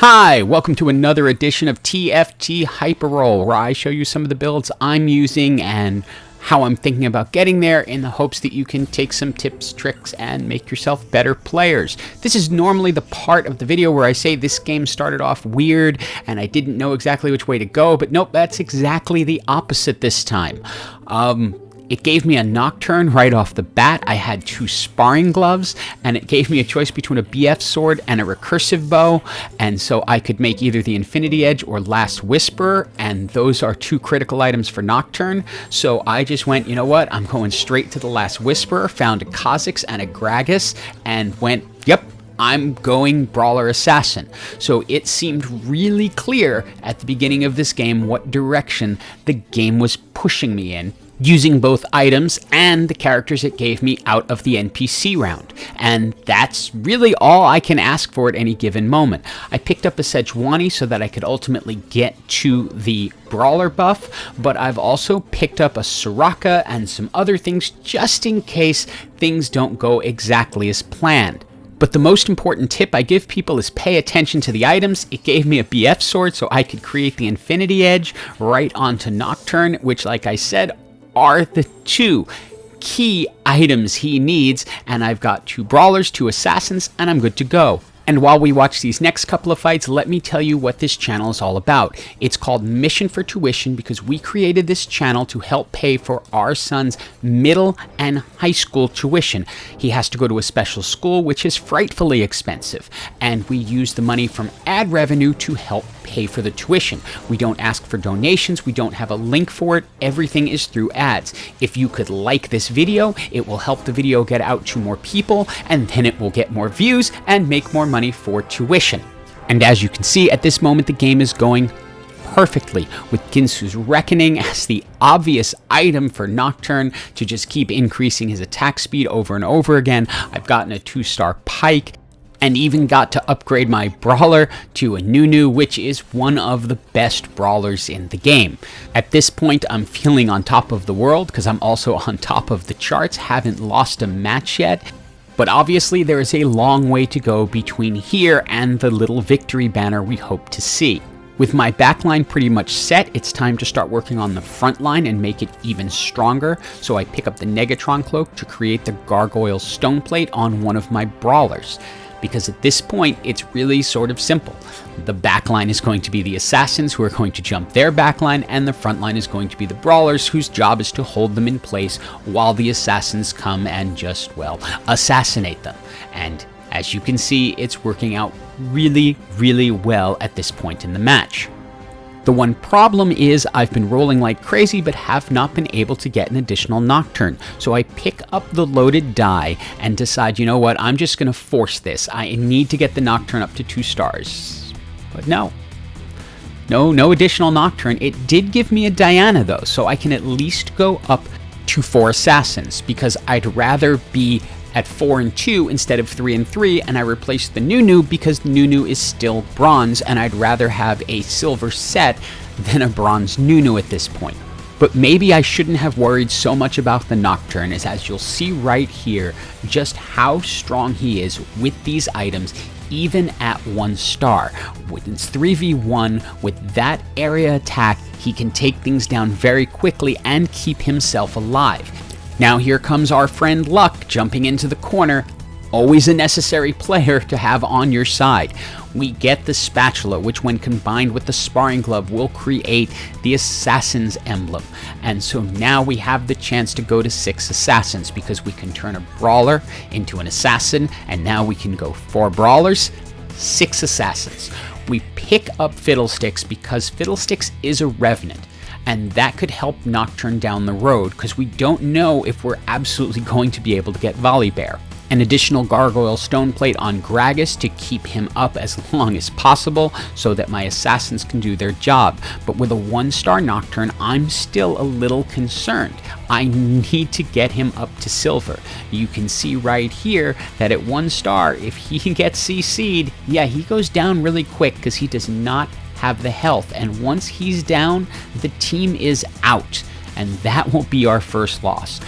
Hi, welcome to another edition of TFT Hyper Roll, where I show you some of the builds I'm using and how I'm thinking about getting there in the hopes that you can take some tips, tricks, and make yourself better players. This is normally the part of the video where I say this game started off weird and I didn't know exactly which way to go, but nope, that's exactly the opposite this time. It gave me a Nocturne right off the bat. I had two sparring gloves, and it gave me a choice between a BF sword and a recursive bow, and so I could make either the Infinity Edge or Last Whisperer, and those are two critical items for Nocturne. So I just went, you know what, I'm going straight to the Last Whisperer, found a Kha'Zix and a Gragas, and went, yep, I'm going Brawler Assassin. So it seemed really clear at the beginning of this game what direction the game was pushing me in, using both items and the characters it gave me out of the NPC round. And that's really all I can ask for at any given moment. I picked up a Sejuani so that I could ultimately get to the Brawler buff, but I've also picked up a Soraka and some other things just in case things don't go exactly as planned. But the most important tip I give people is pay attention to the items. It gave me a BF sword so I could create the Infinity Edge right onto Nocturne, which, like I said, are the two key items he needs, and I've got two brawlers, two assassins, and I'm good to go. And while we watch these next couple of fights, let me tell you what this channel is all about. It's called Mission4Tution because we created this channel to help pay for our son's middle and high school tuition. He has to go to a special school, which is frightfully expensive, and we use the money from ad revenue to help pay for the tuition. We don't ask for donations, we don't have a link for it, everything is through ads. If you could like this video, it will help the video get out to more people, and then it will get more views and make more money for tuition. And as you can see, at this moment the game is going perfectly, with Guinsoo's Reckoning as the obvious item for Nocturne to just keep increasing his attack speed over and over again. I've gotten a 2-star Pike, and even got to upgrade my brawler to a Nunu, which is one of the best brawlers in the game. At this point, I'm feeling on top of the world because I'm also on top of the charts, haven't lost a match yet. But obviously there is a long way to go between here and the little victory banner we hope to see. With my backline pretty much set, it's time to start working on the front line and make it even stronger. So I pick up the Negatron Cloak to create the Gargoyle Stone Plate on one of my brawlers. Because at this point, it's really sort of simple. The backline is going to be the assassins who are going to jump their backline, and the front line is going to be the brawlers whose job is to hold them in place while the assassins come and just, well, assassinate them. And as you can see, it's working out really, really well at this point in the match. The one problem is I've been rolling like crazy but have not been able to get an additional Nocturne. So I pick up the loaded die and decide, you know what, I'm just going to force this. I need to get the Nocturne up to 2 stars. But no additional Nocturne. It did give me a Diana though, so I can at least go up to 4 assassins because I'd rather be at 4 and 2 instead of 3 and 3, and I replaced the Nunu because Nunu is still bronze, and I'd rather have a silver set than a bronze Nunu at this point. But maybe I shouldn't have worried so much about the Nocturne, as you'll see right here just how strong he is with these items, even at 1 star. With its 3v1, with that area attack, he can take things down very quickly and keep himself alive. Now here comes our friend Luck jumping into the corner, always a necessary player to have on your side. We get the Spatula, which when combined with the Sparring Glove will create the Assassin's Emblem. And so now we have the chance to go to 6 Assassins because we can turn a Brawler into an Assassin, and now we can go 4 Brawlers, 6 Assassins. We pick up Fiddlesticks because Fiddlesticks is a Revenant. And that could help Nocturne down the road because we don't know if we're absolutely going to be able to get Volibear. An additional Gargoyle Stone Plate on Gragas to keep him up as long as possible so that my assassins can do their job. But with a 1-star Nocturne, I'm still a little concerned. I need to get him up to silver. You can see right here that at 1 star, if he gets CC'd, yeah, he goes down really quick because he does not have the health, and once he's down, the team is out, and that will be our first loss.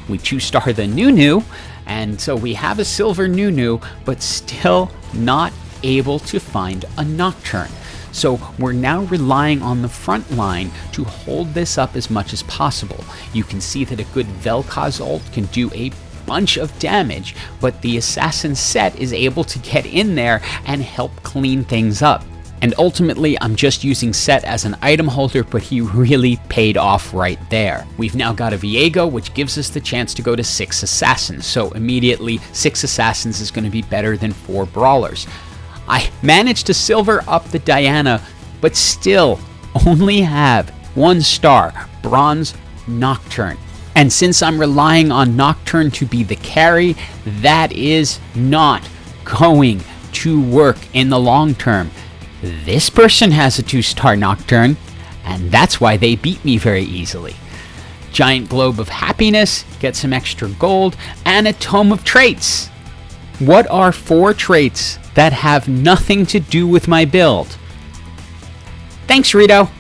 We 2-star the Nunu, and so we have a silver Nunu, but still not able to find a Nocturne. So we're now relying on the front line to hold this up as much as possible. You can see that a good Vel'Koz ult can do a bunch of damage, but the Assassin set is able to get in there and help clean things up. And ultimately, I'm just using Set as an item holder, but he really paid off right there. We've now got a Viego, which gives us the chance to go to 6 Assassins. So immediately, 6 Assassins is going to be better than 4 Brawlers. I managed to silver up the Diana, but still only have 1 star, Bronze Nocturne. And since I'm relying on Nocturne to be the carry, that is not going to work in the long term. This person has a 2-star Nocturne, and that's why they beat me very easily. Giant Globe of Happiness, get some extra gold, and a Tome of Traits. What are 4 traits that have nothing to do with my build? Thanks, Rito.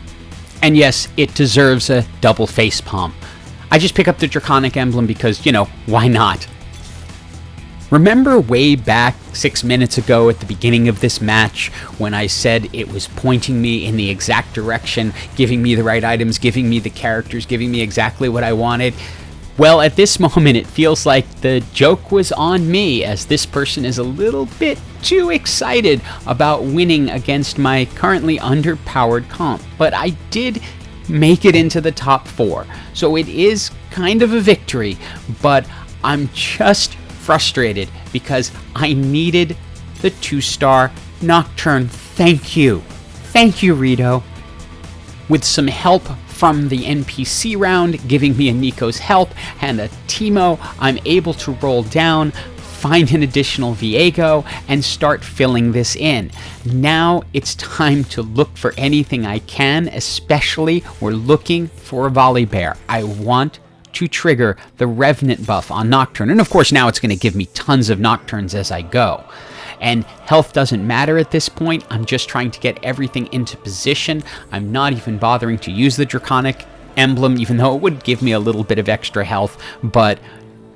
And yes, it deserves a double facepalm. I just pick up the Draconic Emblem because, why not? Remember way back 6 minutes ago at the beginning of this match when I said it was pointing me in the exact direction, giving me the right items, giving me the characters, giving me exactly what I wanted? Well, at this moment, it feels like the joke was on me, as this person is a little bit too excited about winning against my currently underpowered comp. But I did make it into the top 4, so it is kind of a victory, but I'm just frustrated because I needed the 2-star Nocturne. Thank you. Thank you, Rito. With some help from the NPC round, giving me a Nico's help and a Teemo, I'm able to roll down, find an additional Viego, and start filling this in. Now it's time to look for anything I can, especially we're looking for a Volibear. I want to trigger the Revenant buff on Nocturne, and of course now it's going to give me tons of Nocturnes as I go. And health doesn't matter at this point. I'm just trying to get everything into position. I'm not even bothering to use the Draconic Emblem, even though it would give me a little bit of extra health, but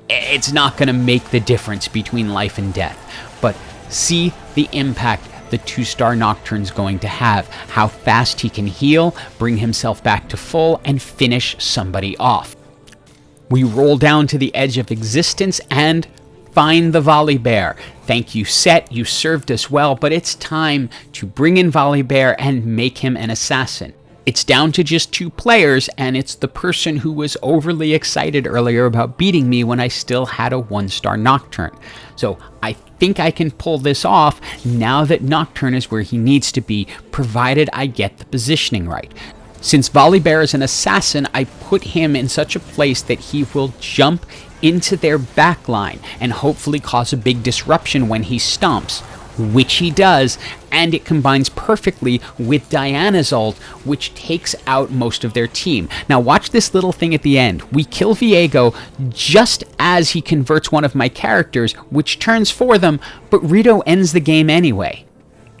it's not going to make the difference between life and death. But see the impact the 2-star Nocturne's going to have, how fast he can heal, bring himself back to full, and finish somebody off. We roll down to the edge of existence and find the Volibear. Thank you, Set, you served us well, but it's time to bring in Volibear and make him an assassin. It's down to just 2 players, and it's the person who was overly excited earlier about beating me when I still had a 1-star Nocturne. So I think I can pull this off now that Nocturne is where he needs to be, provided I get the positioning right. Since Volibear is an assassin, I put him in such a place that he will jump into their backline and hopefully cause a big disruption when he stomps, which he does, and it combines perfectly with Diana's ult, which takes out most of their team. Now watch this little thing at the end. We kill Viego just as he converts one of my characters, which turns for them, but Rito ends the game anyway.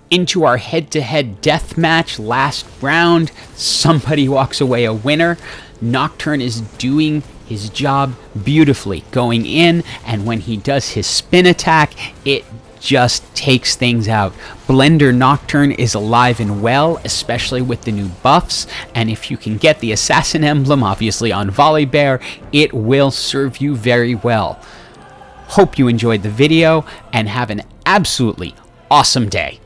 Into our head-to-head death match last round, somebody walks away a winner. Nocturne is doing his job beautifully, going in, and when he does his spin attack, it just takes things out. Blender Nocturne is alive and well, especially with the new buffs, and if you can get the Assassin emblem, obviously on Volibear, it will serve you very well. Hope you enjoyed the video, and have an absolutely awesome day.